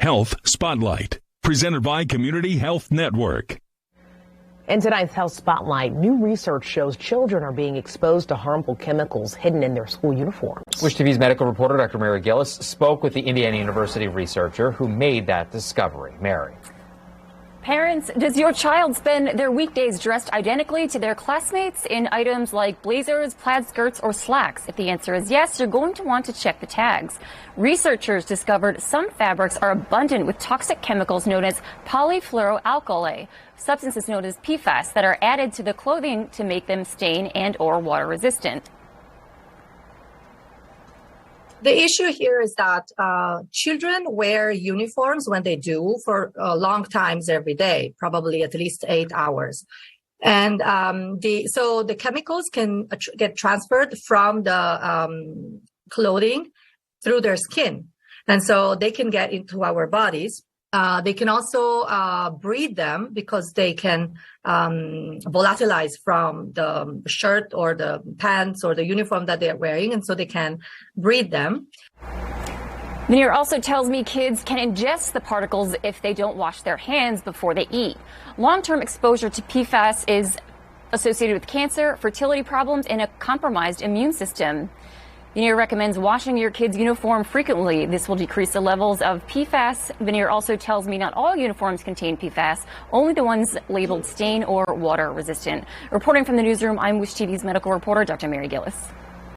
Health Spotlight, presented by Community Health Network. In tonight's Health Spotlight, new research shows children are being exposed to harmful chemicals hidden in their school uniforms. Wish TV's medical reporter Dr. Mary Gillis spoke with the Indiana University researcher who made that discovery. Mary. Parents, does your child spend their weekdays dressed identically to their classmates in items like blazers, plaid skirts, or slacks? If the answer is yes, you're going to want to check the tags. Researchers discovered some fabrics are abundant with toxic chemicals known as polyfluoroalkyl, substances known as PFAS, that are added to the clothing to make them stain and or water resistant. The issue here is that children wear uniforms when they do for long times every day, probably at least 8 hours. And so the chemicals can get transferred from the clothing through their skin. And so they can get into our bodies. They can also breathe them because they can volatilize from the shirt or the pants or the uniform that they're wearing, and so they can breathe them. Veneer also tells me kids can ingest the particles if they don't wash their hands before they eat. Long-term exposure to PFAS is associated with cancer, fertility problems, and a compromised immune system. Veneer recommends washing your kid's uniform frequently. This will decrease the levels of PFAS. Veneer also tells me not all uniforms contain PFAS, only the ones labeled stain or water resistant. Reporting from the newsroom, I'm Wish TV's medical reporter, Dr. Mary Gillis.